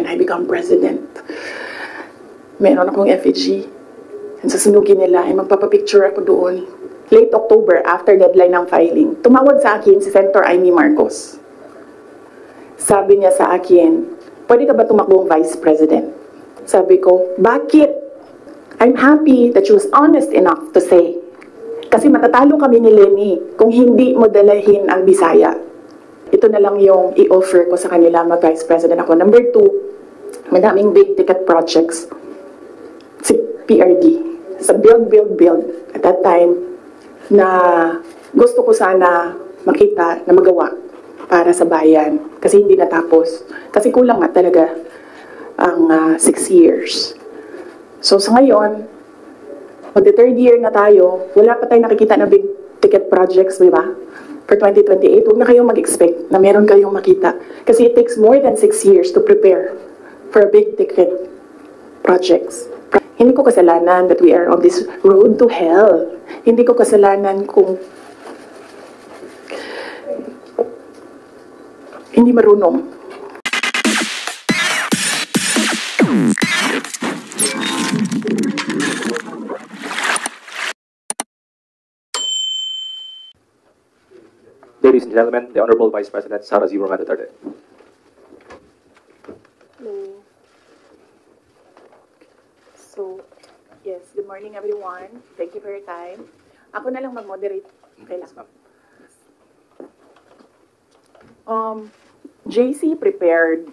when I become president. Meron akong effigy. And sasunugin nila, ay magpapapicture ako doon. Late October, after deadline ng filing, tumawag sa akin si Senator Amy Marcos. Sabi niya sa akin, pwede ka ba tumakbong Vice President? Sabi ko, bakit? I'm happy that she was honest enough to say. Kasi matatalo kami ni Lenny kung hindi mo dalahin ang Bisaya. Ito na lang yung i-offer ko sa kanila mag-Vice President ako. Number 2, madaming big ticket projects. Si PRD. Sa build. At that time, na gusto ko sana makita na magawa para sa bayan. Kasi hindi natapos. Kasi kulang nga talaga ang 6 years. So sa ngayon, magte-3rd year na tayo, wala pa tayong nakikita na big ticket projects, di ba? For 2028, huwag na kayong mag-expect na meron kayong makita. Kasi it takes more than 6 years to prepare for big ticket projects. Hindi ko kasalanan that we are on this road to hell. Hindi ko kasalanan kung hindi marunong. Ladies and gentlemen, the Honorable Vice President Sara Zimmerman III. Hello. So, yes, good morning everyone. Thank you for your time. Ako na lang mag-moderate. Okay lang. JC prepared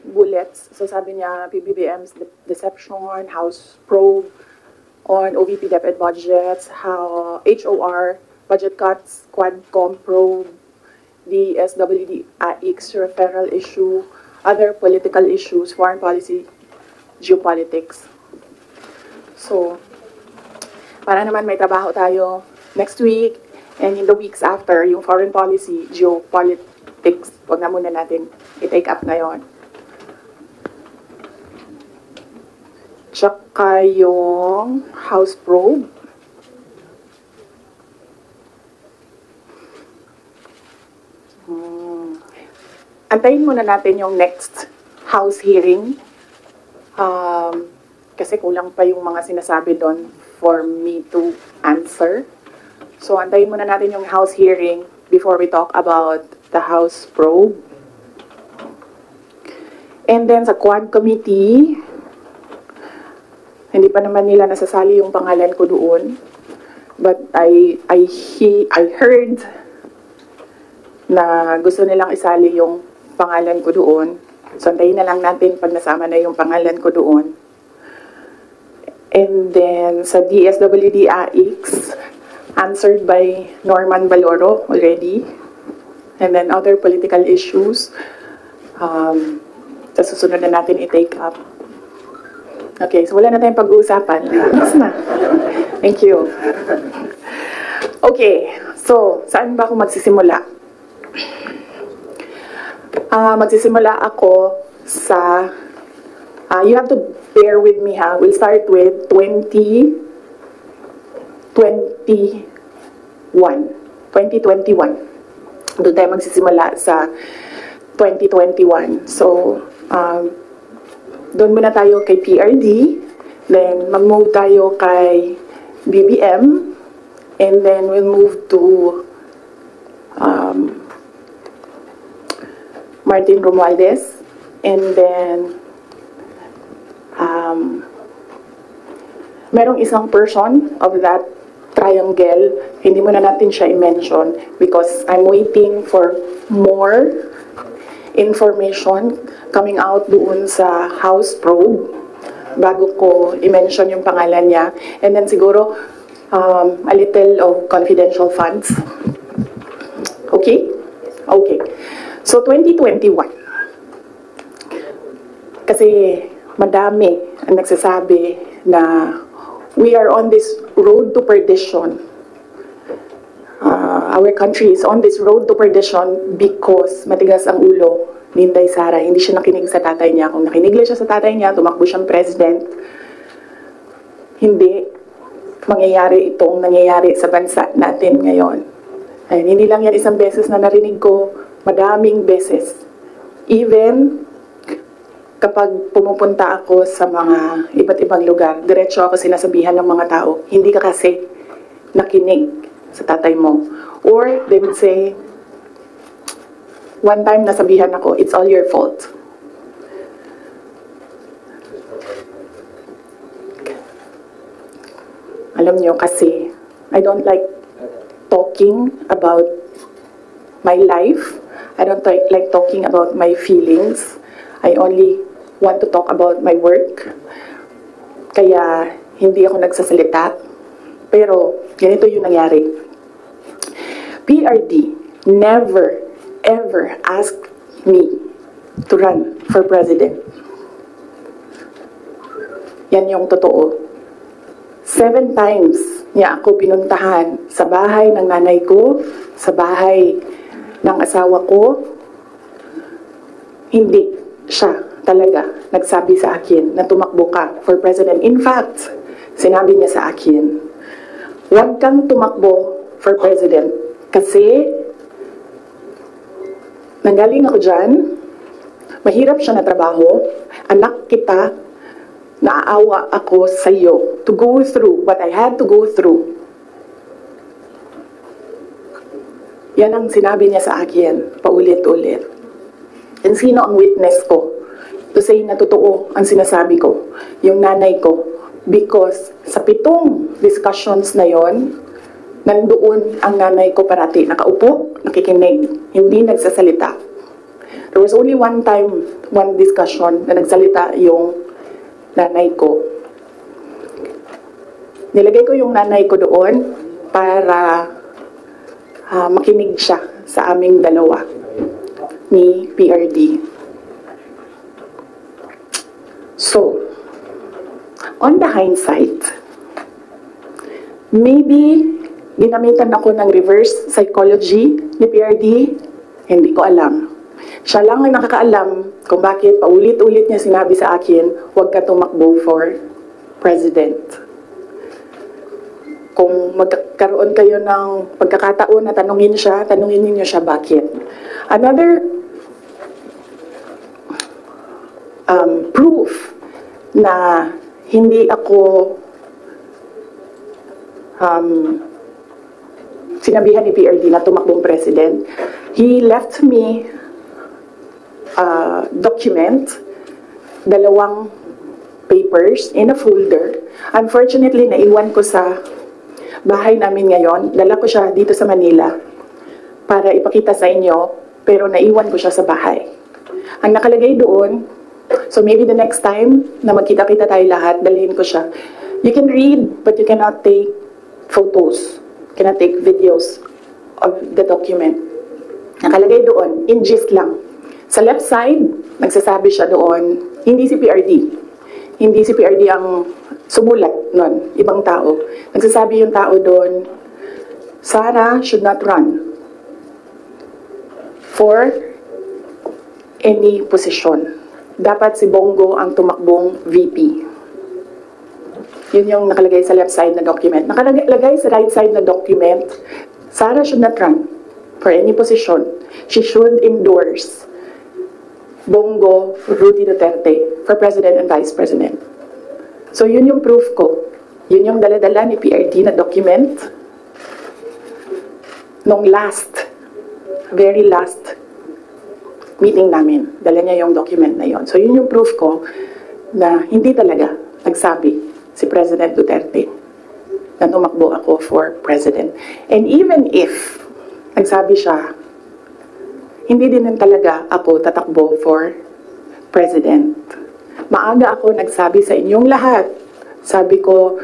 bullets. So sabi niya, PBBM's deception, House probe on OVP DepEd budgets, how HOR, budget cuts, Quadcom probe, the SWD AX referral issue, other political issues, foreign policy, geopolitics. So, para naman may trabaho tayo next week and in the weeks after, yung foreign policy, geopolitics, wag na muna natin i-take up ngayon. Tsaka yung House probe. Antayin muna natin yung next House hearing. Kasi kulang pa yung mga sinasabi doon for me to answer. So, antayin muna natin yung House hearing before we talk about the House probe. And then sa Quad Committee, hindi pa naman nila nasasali yung pangalan ko doon. But I heard na gusto nilang isali yung pangalan ko doon. So, antayin na lang natin pag nasama na yung pangalan ko doon. And then, sa DSWD AX, answered by Norman Baloro already. And then, other political issues. Sa susunod na natin i-take up. Okay, so wala na tayong pag-uusapan. Tapos na. Thank you. Okay, so, saan ba ako magsisimula? Magsisimula ako sa, you have to bear with me ha, we'll start with 2021. Doon tayo magsisimula sa 2021. So, doon muna tayo kay PRD, then mag-move tayo kay BBM, and then we'll move to Martin Romualdez, and then merong isang person of that triangle, hindi muna natin siya i-mention because I'm waiting for more information coming out doon sa House probe bago ko i-mention yung pangalan niya, and then siguro a little of confidential funds. Okay? Okay. So, 2021. Kasi madami ang nagsasabi na we are on this road to perdition. Our country is on this road to perdition because matigas ang ulo ni Inday Sara. Hindi siya nakinig sa tatay niya. Kung nakinig lang siya sa tatay niya, tumakbo siyang president, hindi mangyayari itong nangyayari sa bansa natin ngayon. And hindi lang yan isang beses na narinig ko, madaming beses Even kapag pumupunta ako sa mga iba't ibang lugar, diretso ako sinasabihan ng mga tao, hindi ka kasi nakinig sa tatay mo. Or they would say, one time nasabihan ako, it's all your fault. Alam niyo kasi, I don't like talking about my life. I don't like talking about my feelings. I only want to talk about my work. Kaya hindi ako nagsasalita. Pero ganito yung nangyari. PRD never ever asked me to run for president. Yan yung totoo. 7 times niya ako pinuntahan sa bahay ng nanay ko, sa bahay ng asawa ko. Hindi siya talaga nagsabi sa akin na tumakbo ka for president. In fact, sinabi niya sa akin, huwag kang tumakbo for president kasi nanggaling ako dyan, mahirap siya na trabaho, anak kita, naaawa ako sa iyo to go through what I had to go through. Yan ang sinabi niya sa akin, paulit-ulit. And sino ang witness ko? To say na totoo ang sinasabi ko, yung nanay ko. Because sa 7 discussions na yon, nandoon ang nanay ko parati, nakaupo, nakikinig, hindi nagsasalita. There was only one time, one discussion na nagsalita yung nanay ko. Nilagay ko yung nanay ko doon para makinig siya sa aming dalawa ni PRD. So, on the hindsight, maybe ginamitan ako ng reverse psychology ni PRD, hindi ko alam. Siya lang ang nakakaalam kung bakit paulit-ulit niya sinabi sa akin, huwag ka tumakbo for president. Kung magkaroon kayo ng pagkakataon na tanungin niyo siya bakit. Another proof na hindi ako sinabihan ni PRD na tumakbong president, he left me document, 2 papers in a folder. Unfortunately, naiwan ko sa bahay namin ngayon. Dala ko siya dito sa Manila para ipakita sa inyo, pero naiwan ko siya sa bahay. Ang nakalagay doon, so maybe the next time na magkita-kita tayo lahat, dalhin ko siya. You can read, but you cannot take photos, cannot take videos of the document. Nakalagay doon, in gist lang. Sa left side, nagsasabi siya doon, hindi si PRD. Hindi si PRD ang sumulat nun, ibang tao. Nagsasabi yung tao doon, Sara should not run for any position. Dapat si Bongo ang tumakbong VP. Yun yung nakalagay sa left side na document. Nakalagay sa right side na document, Sara should not run for any position. She should endorse Bongo Rudy Duterte for President and Vice President. So yun yung proof ko. Yun yung dala-dala ni PRD na document nung very last meeting namin. Dala niya yung document na yon. So yun yung proof ko na hindi talaga nagsabi si President Duterte na tumakbo ako for president. And even if nagsabi siya, hindi din talaga ako tatakbo for president. Maaga ako nagsabi sa inyong lahat. Sabi ko,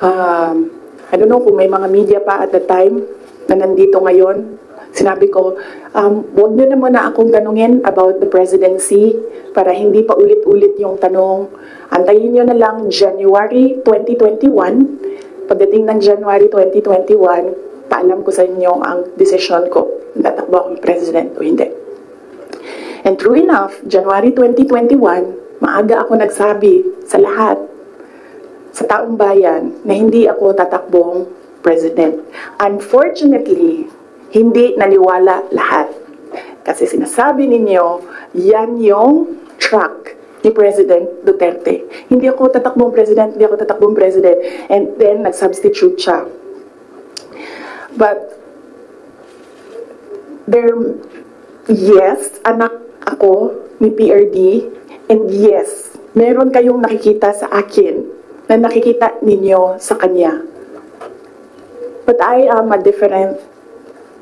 I don't know kung may mga media pa at the time na nandito ngayon. Sinabi ko, huwag nyo na muna akong tanungin about the presidency para hindi pa ulit-ulit yung tanong. Antayin nyo na lang January 2021. Pagdating ng January 2021, paalam ko sa inyo ang decision ko. Tatakbo akong president o hindi. And true enough, January 2021, maaga ako nagsabi sa lahat, sa taong bayan, na hindi ako tatakbong president. Unfortunately, hindi naniwala lahat. Kasi sinasabi ninyo, yan yung track ni President Duterte. Hindi ako tatakbong president, hindi ako tatakbong president. And then, nag-substitute siya. But, yes, anak ako ni PRD, and yes, meron kayong nakikita sa akin na nakikita ninyo sa kanya. But I am a different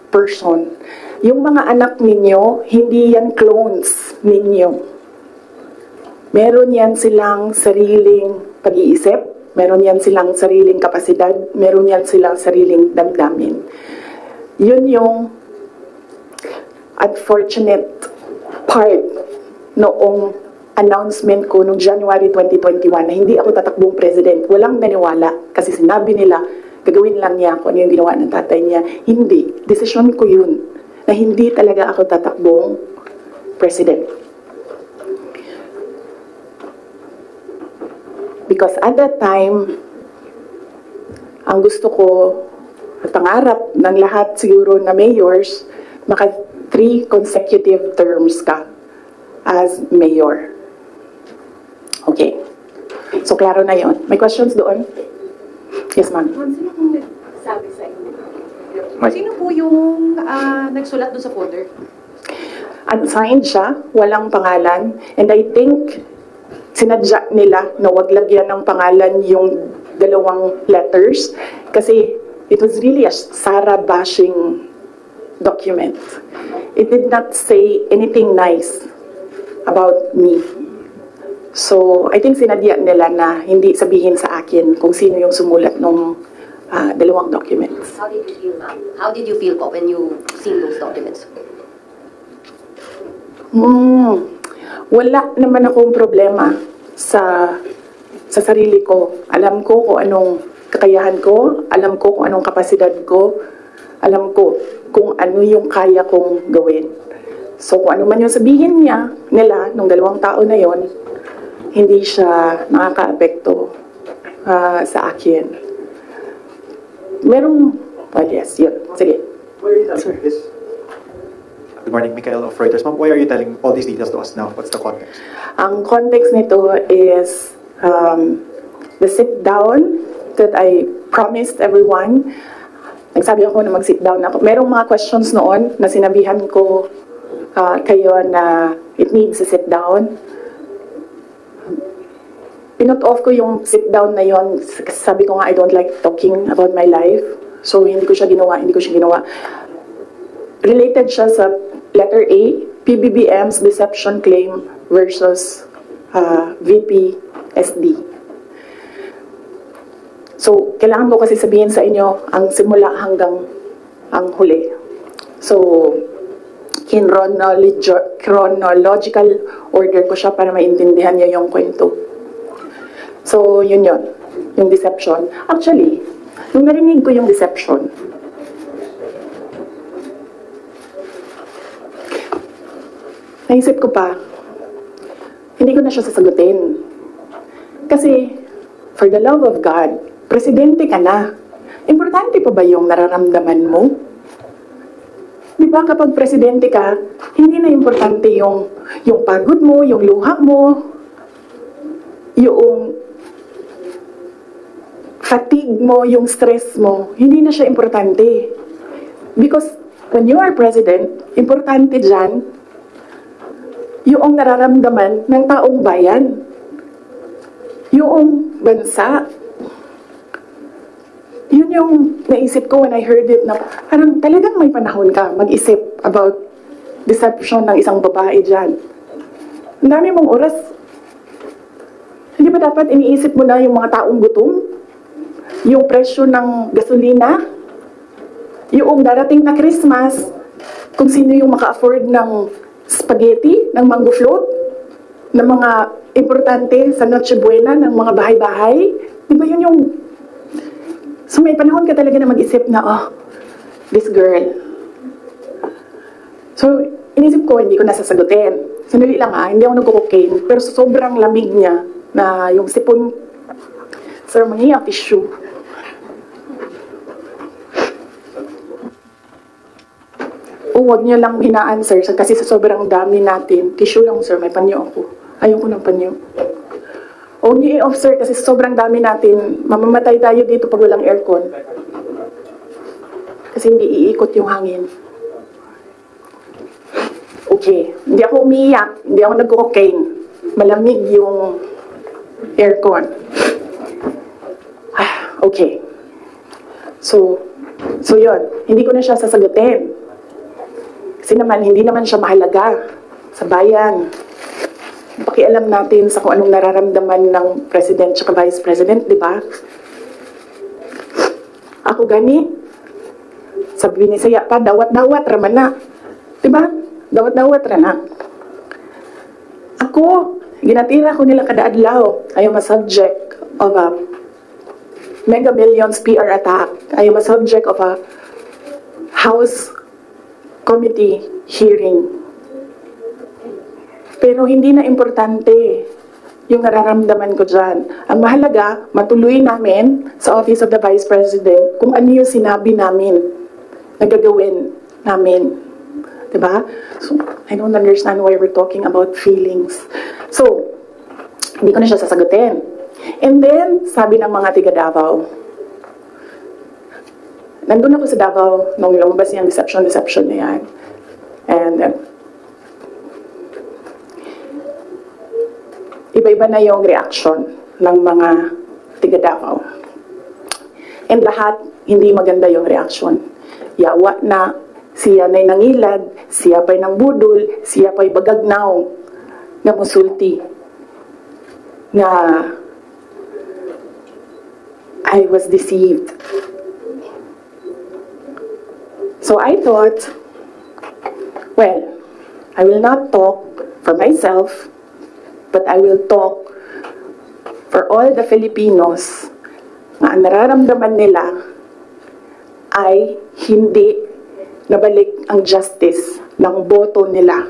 person. Yung mga anak ninyo, hindi yan clones ninyo. Meron yan silang sariling pag-iisip, meron yan silang sariling kapasidad, meron yan silang sariling damdamin. Yun yung unfortunate part noong announcement ko noong January 2021 na hindi ako tatakbong president. Walang naniwala kasi sinabi nila gagawin lang niya kung ano yung ginawa ng tatay niya. Hindi. Desisyon ko yun na hindi talaga ako tatakbong president. Because at that time, ang gusto ko at pangarap ng lahat siguro na mayors, maka 3 consecutive terms ka as mayor. Okay. So, klaro na yon. May questions doon? Yes, ma'am. Sino pong nagsabi sa inyo? Mike. Sino po yung nagsulat doon sa folder? Unsigned siya, walang pangalan, and I think sinadya nila na wag lagyan ng pangalan yung 2 letters kasi it was really a Sara bashing document. It did not say anything nice about me. So, I think sinadya nila na hindi sabihin sa akin kung sino yung sumulat ng 2 documents. How did you feel, ma'am? How did you feel po when you seen those documents? Wala naman akong problema sa sarili ko. Alam ko kung anong kakayahan ko, alam ko kung anong kapasidad ko, alam ko kung ano yung kaya kong gawin. So, kung ano man yung sabihin nila, nung 2 tao na yon, hindi siya nakaka-apekto sa akin. Merong, well, yes, yun. Sige. Why are you telling this? Good morning, Michael of Reuters. Ma'am, why are you telling all these details to us now? What's the context? Ang context nito is the sit-down that I promised everyone. Nagsabi ako na mag-sit down ako. Merong mga questions noon na sinabihan ko kayo na it needs a sit-down. Pinut off ko yung sit-down na yon. Sabi ko nga, I don't like talking about my life. So, hindi ko siya ginawa. Related siya sa letter A, PBBM's deception claim versus VP SD. So, kailangan ko kasi sabihin sa inyo ang simula hanggang ang huli. So, in chronological order ko siya para maintindihan niyo yung kwento. So, yun, yung deception. Actually, nung narinig ko yung deception, naisip ko pa, hindi ko na siya sasagutin. Kasi, for the love of God, presidente ka na. Importante pa ba yung nararamdaman mo? Di ba kapag presidente ka, hindi na importante yung pagod mo, yung luha mo, yung fatigue mo, yung stress mo, hindi na siya importante. Because when you are president, importante dyan, yung nararamdaman ng taong bayan, yung bansa. Yun yung naisip ko when I heard it na parang talagang may panahon ka mag-isip about deception ng isang babae dyan. Ang dami mong oras. Hindi ba dapat iniisip mo na yung mga taong gutom? Yung presyo ng gasolina? Yung darating na Christmas, kung sino yung maka-afford ng spaghetti, ng mango float, ng mga importante sa Noche Buena, ng mga bahay-bahay? Di ba yun yung... So may panahon ka talaga na mag-isip na, oh, this girl. So, inisip ko, hindi ko nasasagutin. Sandali lang hindi ako nagko-cocaine. Pero sobrang lamig niya na yung sipon, sir, mangingi ang tissue. huwag niyo lang hinaan, sir, kasi sa sobrang dami natin. Tissue lang, sir, may panyo ako. Ayoko ng panyo. Huwag niyo i-off, sir, kasi sa sobrang dami natin, mamamatay tayo dito pag walang aircon. Kasi hindi iikot yung hangin. Okay, hindi ako umiiyak, hindi ako nag-cocaine. Malamig yung aircon. Okay. So yun, hindi ko na siya sasagutin. Kasi naman, hindi naman siya mahalaga sa bayan. Pakialam natin sa kung anong nararamdaman ng President at Vice President, di ba? Ako gani, sabi ni Saya pa, dawat-dawat raman na. Di ba? Dawat-dawat na. Ako, ginatira ko nila kada adlaw. I am a subject of a Mega Millions PR attack. I am a subject of a House Committee hearing. Pero hindi na importante yung nararamdaman ko dyan. Ang mahalaga, matuloy namin sa Office of the Vice President kung ano yung sinabi namin na gagawin namin. Diba? So, I don't understand why we're talking about feelings. So, hindi ko na siya sasagutin. And then, sabi ng mga tiga Davao, nandun ako sa Davao nung lumabas yung deception na yan. And iba-iba na yung reaction ng mga tiga Davao. And lahat, hindi maganda yung reaction. Yawa na, siya na'y nangilad, siya pa'y nang budol, siya pa'y bagagnaw na musulti. Na I was deceived. So I thought, well, I will not talk for myself, but I will talk for all the Filipinos na ang nararamdaman nila ay hindi nabalik ang justice ng boto nila.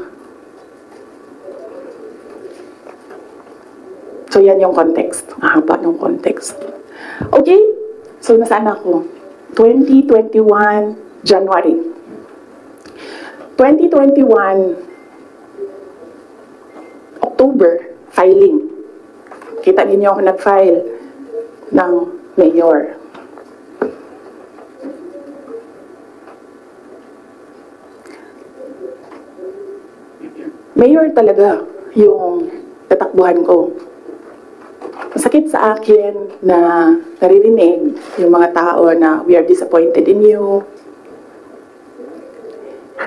So yan yung context. Mahaba yung context. Okay? So nasaan ako? 2021 January. 2021 October, filing. Kita ninyo ako nag-file ng mayor. Mayor talaga yung tatakbuhan ko. Masakit sa akin na naririnig yung mga tao na we are disappointed in you.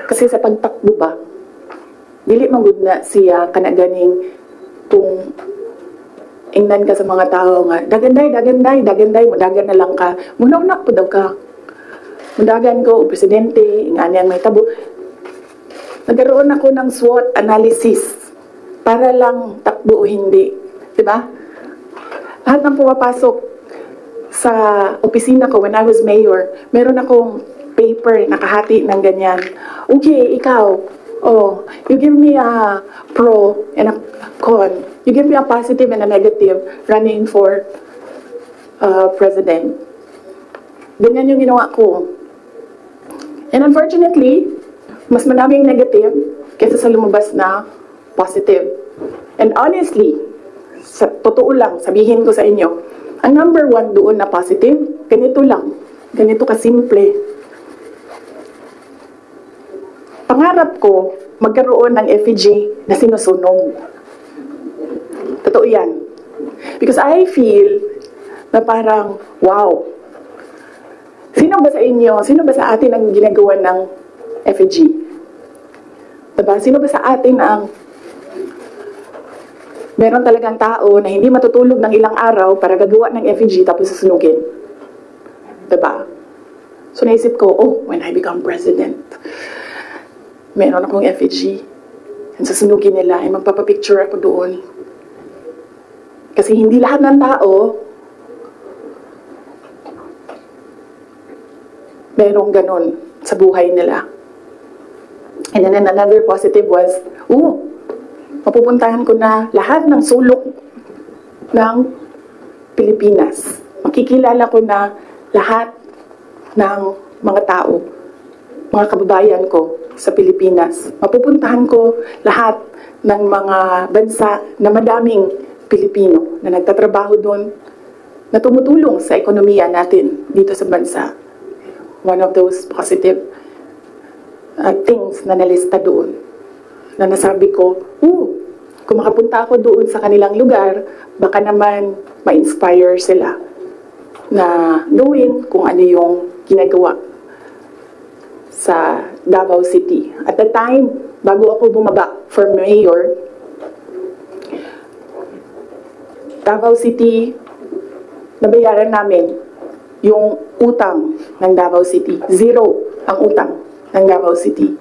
Kasi sa pagtakbo ba, dili magud na siya kanaganing kung ingnan ka sa mga tao nga, daganday, mudagan na lang ka. Muna po daw ka. Mudagan ko, o presidente, ingani ang may tabo. Nagkaroon ako ng SWOT analysis para lang takbo o hindi. Diba? Lahat ng pumapasok sa opisina ko when I was mayor, meron akong paper nakahati ng ganyan. Okay, ikaw, oh, you give me a pro and a con. You give me a positive and a negative running for president. Ganyan yung ginawa ko. And unfortunately, mas maraming negative kaysa sa lumabas na positive. And honestly, sa totoo lang, sabihin ko sa inyo, ang number one doon na positive, ganito lang. Ganito kasimple. Pangarap ko, magkaroon ng effigy na sinusunog. Totoo yan. Because I feel na parang, wow. Sino ba sa inyo, sino ba sa atin ang ginagawa ng effigy? Diba? Sino ba sa atin ang meron talagang tao na hindi matutulog ng ilang araw para gagawa ng effigy tapos susunugin? Diba? So naisip ko, oh, when I become president, meron akong effigy. And susunugin nila, ay magpapapicture ako doon. Kasi hindi lahat ng tao merong ganun sa buhay nila. And then another positive was, mapupuntahan ko na lahat ng sulok ng Pilipinas. Makikilala ko na lahat ng mga tao, mga kababayan ko, sa Pilipinas. Mapupuntahan ko lahat ng mga bansa na madaming Pilipino na nagtatrabaho doon, na tumutulong sa ekonomiya natin dito sa bansa. One of those positive things na nalista doon, na nasabi ko, kung makapunta ako doon sa kanilang lugar, baka naman ma-inspire sila na gawin kung ano yung ginagawa sa Davao City. At the time, bago ako bumaba for mayor, Davao City, nabayaran namin yung utang ng Davao City. 0 ang utang ng Davao City.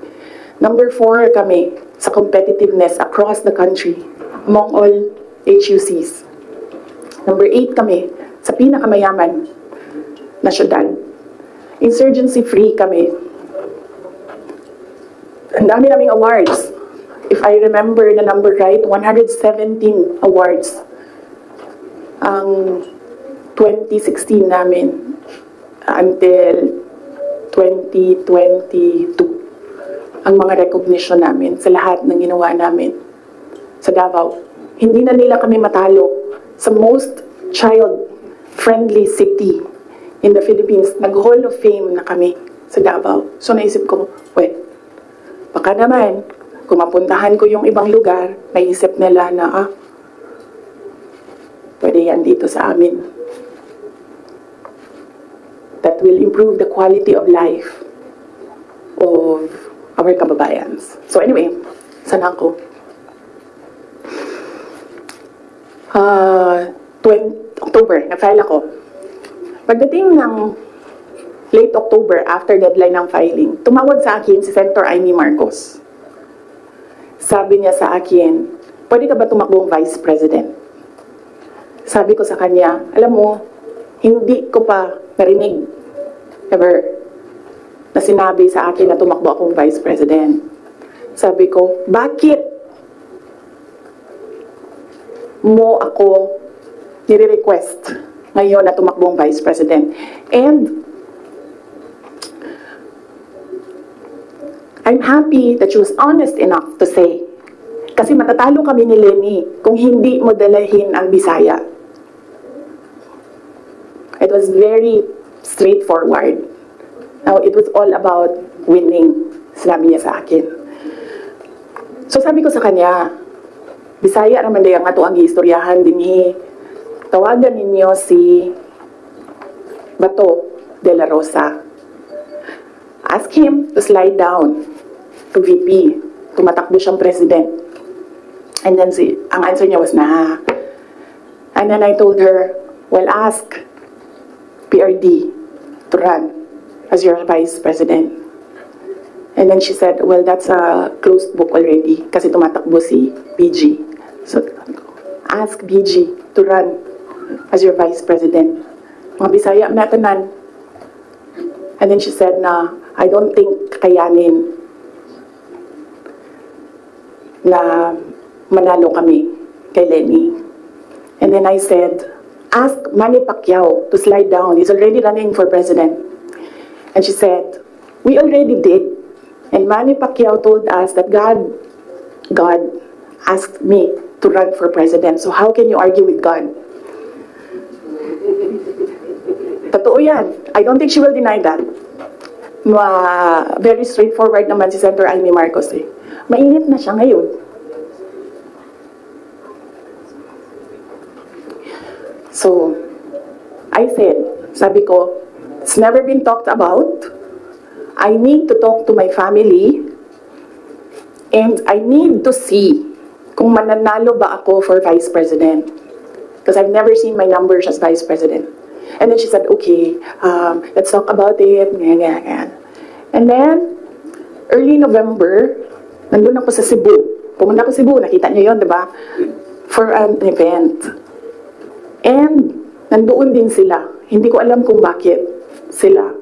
Number 4 kami sa competitiveness across the country among all HUCs. Number 8 kami sa pinakamayaman na syudad. Insurgency-free kami. Ang dami naming awards. If I remember the number right, 117 awards ang 2016 namin until 2022. Ang mga recognition namin sa lahat ng ginawa namin sa Davao. Hindi na nila kami matalo sa most child-friendly city in the Philippines. Nag-Hall of Fame na kami sa Davao. So naisip ko, baka naman, kung mapuntahan ko yung ibang lugar, naisip nila na, pwede yan dito sa amin. That will improve the quality of life of our kababayans. So anyway, sana ako. 20 October, na-file ako. Pagdating ng late October, after deadline ng filing, tumawag sa akin si Senator Amy Marcos. Sabi niya sa akin, pwede ka ba tumakbong Vice President? Sabi ko sa kanya, alam mo, hindi ko pa narinig ever na sinabi sa akin na tumakbo akong Vice President. Sabi ko, bakit mo ako nire-request ngayon na tumakbong Vice President? And I'm happy that she was honest enough to say, kasi matatalo kami ni Lenny kung hindi mo dalahin ang Bisaya. It was very straightforward. Now, it was all about winning, sinabi niya sa akin. So sabi ko sa kanya, Bisaya naman dayang ato ang giistoryahan dinhi. Tawagan ninyo si Bato de la Rosa. Ask him to slide down to VP. Tumatakbo siyang president. And then ang answer niya was, nah. And then I told her, well, ask PRD to run as your vice president. And then she said, well, that's a closed book already kasi tumatakbo si BG. So, ask BG to run as your vice president. Mga Bisaya, matanan. And then she said na, I don't think kakayanin na manalo kami kay Lenny. And then I said, ask Manny Pacquiao to slide down. He's already running for president. And she said, we already did. And Manny Pacquiao told us that God asked me to run for president. So how can you argue with God? Totoo yan. I don't think she will deny that. Very straightforward naman si Senator Amy Marcos eh. Mainit na siya ngayon. So, I said, sabi ko, it's never been talked about. I need to talk to my family and I need to see kung mananalo ba ako for vice president. Because I've never seen my numbers as vice president. And then she said, okay, let's talk about it. And then, early November, nandun ako sa Cebu. Pumunta ako sa Cebu, nakita niyo yun, diba? For an event. And, nandoon din sila. Hindi ko alam kung bakit sila.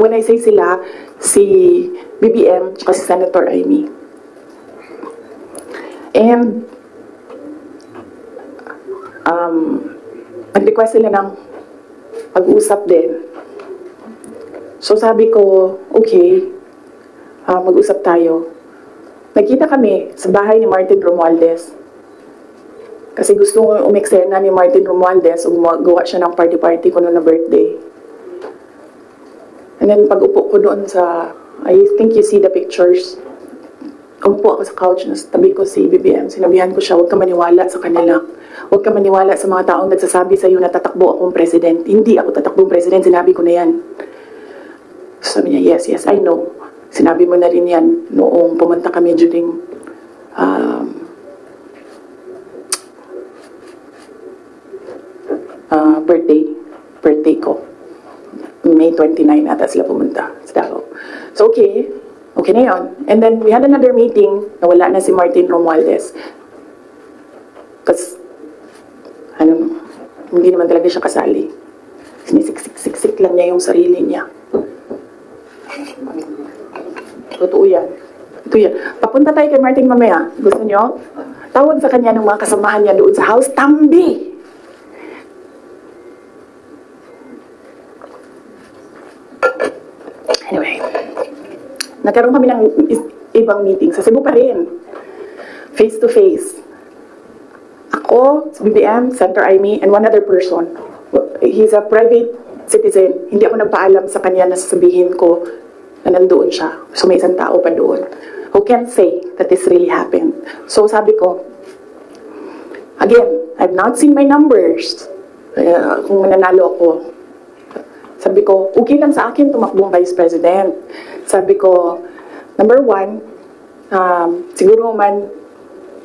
When I say sila, si BBM at si Senator Amy. And, nag-request sila ng pag-usap din. So sabi ko, okay, mag-usap tayo. Nagkita kami sa bahay ni Martin Romualdez. Kasi gusto umeksena ni Martin Romualdez o gawa siya ng party-party ko noon na birthday. And then pag upo ko doon sa, I think you see the pictures. Umupo ako sa couch, tabi ko si BBM. Sinabihan ko siya, huwag ka maniwala sa kanila. Huwag ka maniwala sa mga taong nagsasabi sa iyo na tatakbo akong president. Hindi ako tatakbong president, sinabi ko na yan. Sabi niya, yes, I know. Sinabi mo na rin yan noong pumunta kami during birthday ko. May 29 ata sila pumunta sa Davao. So okay na yun. And then we had another meeting na wala na si Martin Romualdez. Kasi, hindi naman talaga siya kasali. Sinisiksik lang niya yung sarili niya. Totoo yan. Papunta tayo kay Martin mamaya. Gusto niyo? Tawag sa kanya ng mga kasamahan niya doon sa house. Tambi! Anyway, nagkaroon kami ng ibang meeting sa Cebu pa rin. Face to face. Ako, BBM, Senator Amy, and one other person. He's a private citizen. Hindi ako nagpaalam sa kanya na sasabihin ko na nandoon siya. So may isang tao pa doon who can say that this really happened. So sabi ko, again, I've not seen my numbers. Kung mananalo ako. Sabi ko, okay lang sa akin tumakbong Vice President. Sabi ko, number one, siguro man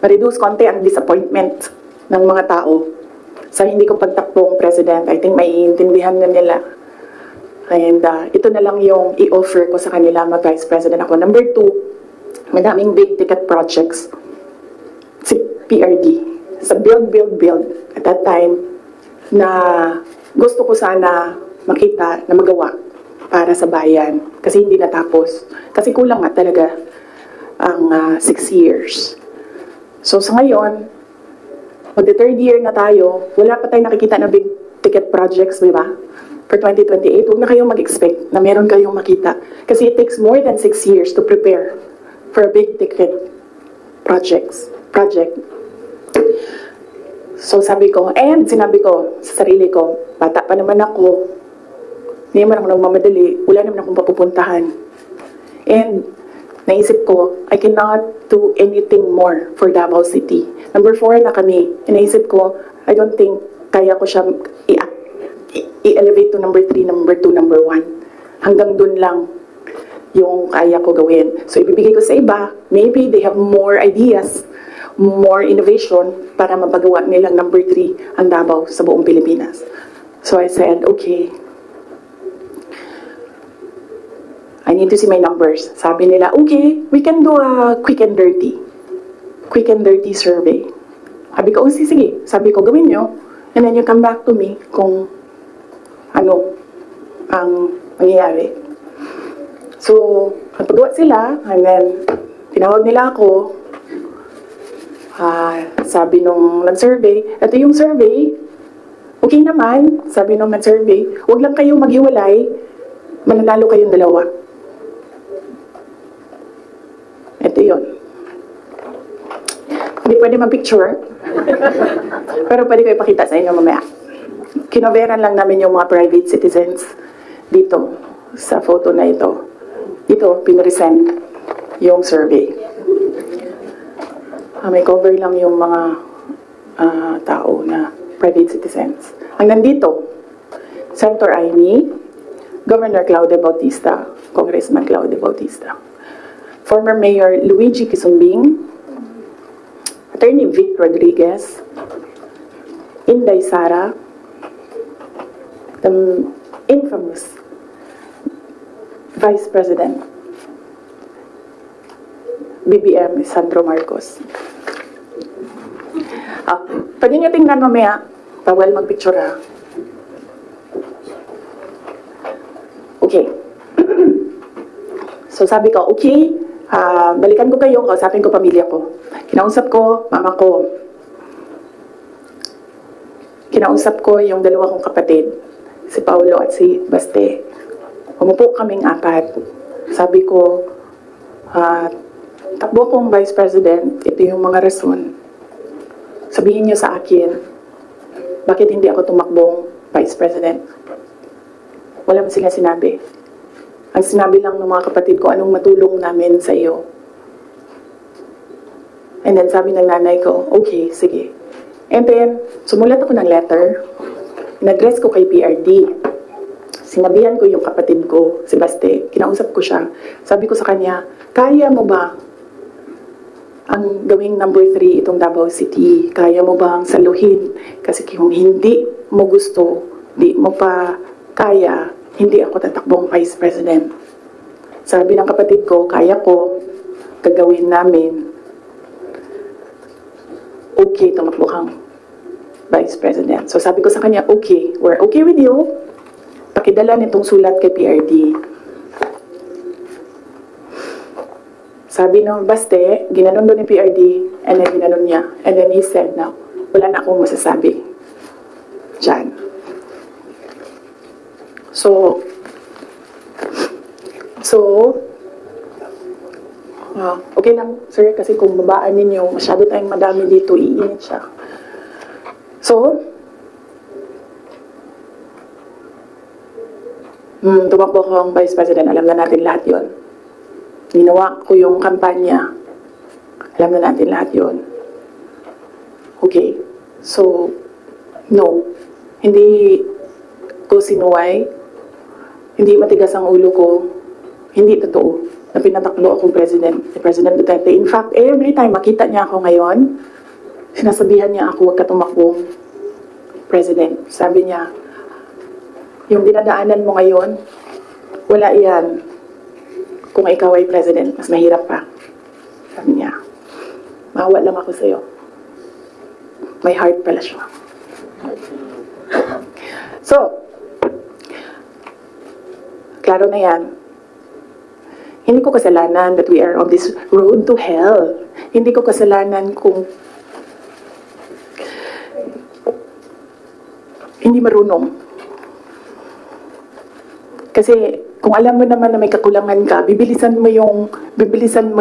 ma-reduce konti ang disappointment ng mga tao sa hindi ko pagtakbong President. I think maiintindihan na nila. And ito na lang yung i-offer ko sa kanila mag-Vice President ako. Number two, madaming big ticket projects. Si PRD. Sa build. At that time, na gusto ko sana makita na magawa para sa bayan. Kasi hindi natapos. Kasi kulang nga talaga ang 6 years. So sa ngayon, mag the 3rd year na tayo, wala pa tayong nakikita na big ticket projects, di ba? For 2028, huwag na kayong mag-expect na meron kayong makita. Kasi it takes more than 6 years to prepare for a big ticket project. So sabi ko, and sinabi ko sa sarili ko, bata pa naman ako, hindi naman ako nagmamadali, wala naman akong papupuntahan. And naisip ko, I cannot do anything more for Davao City. Number 4 na kami. And naisip ko, I don't think kaya ko siya i-elevate to number 3, number 2, number 1. Hanggang dun lang yung kaya ko gawin. So ibibigay ko sa iba, maybe they have more ideas, more innovation para mapagawa nilang number 3 ang Davao sa buong Pilipinas. So I said, okay, I need to see my numbers. Sabi nila, okay, we can do a quick and dirty survey. Sabi ko, oh, sige. Sabi ko, gawin nyo. And then you come back to me kung ano ang mangyayari. So, napagawa sila, and then tinawag nila ako. Sabi nung nag-survey, ito yung survey, okay naman, sabi nung nag-survey, huwag lang kayong maghiwalay, mananalo kayong dalawa. Ito yun. Hindi pwede mag-picture, pero pwede ko ipakita sa inyo mamaya. Kinoveran lang namin yung mga private citizens dito sa photo na ito. Dito, pinresent yung survey. May cover lang yung mga tao na private citizens. Ang nandito, Senator Amy, Governor Claude Bautista, Congressman Claude Bautista, former Mayor Luigi Quisumbing, Attorney Vic Rodriguez, Inday Sara, the infamous Vice President, BBM Sandro Marcos. Pwede nyo tingnan mamaya, bawal mag-picture ha. Okay. So sabi ko, okay, balikan ko kayo, kausapin ko pamilya ko. Kinausap ko, mama ko. Kinausap ko yung dalawa kong kapatid, si Paulo at si Baste. Umupo kaming 4. Sabi ko, Takbo akong Vice President, ito yung mga rason. Sabihin niyo sa akin, bakit hindi ako tumakbong Vice President? Wala pa sila sinabi. Ang sinabi lang ng mga kapatid ko, anong matulong namin sa iyo. And then sabi ng nanay ko, okay, sige. And then, sumulat ako ng letter. In-address ko kay PRD. Sinabihan ko yung kapatid ko, si Baste. Kinausap ko siya. Sabi ko sa kanya, kaya mo ba ang gawing number 3 itong Davao City? Kaya mo ba ang saluhin? Kasi kung hindi mo gusto, di mo pa kaya, hindi ako tatakbong Vice President. Sabi ng kapatid ko, kaya ko, gagawin namin. Okay, tumakbo kang Vice President. So sabi ko sa kanya, okay, we're okay with you. Pakidala nitong sulat kay PRD. Sabi ng Baste, ginanon doon ni PRD, and then ginanon niya. And then he said, now, wala na akong masasabi. Diyan. So, okay lang, sir, kasi kung babaan ninyo, masyado tayong madami dito, iinit siya. So, tumakbo ko ang Vice President, alam na natin lahat yon. Ginawa ko yung kampanya, alam na natin lahat yon. Okay, so, no, hindi ko sinuway, hindi matigas ang ulo ko, hindi totoo na pinatakbo akong President, si President Duterte. In fact, every time makita niya ako ngayon, sinasabihan niya ako, huwag ka tumakbong President. Sabi niya, yung dinadaanan mo ngayon, wala yan. Kung ikaw ay President, mas mahirap pa. Sabi niya, maawa lang ako sa'yo. May heart pala siya. So, klaro na yan. Hindi ko kasalanan that we are on this road to hell. Hindi ko kasalanan kung hindi marunong. Kasi kung alam mo naman na may kakulangan ka, bibilisan mo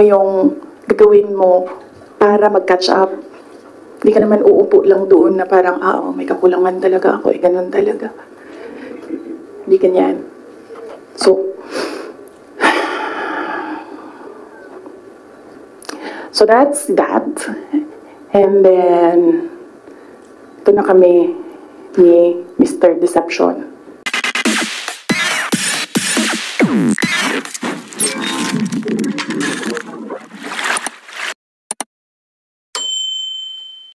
yung gagawin mo para mag-catch up. Hindi ka naman uupo lang doon na parang, may kakulangan talaga ako, ganun talaga. Hindi ganyan. So that's that. And then, ito na kami ni Mr. Deception.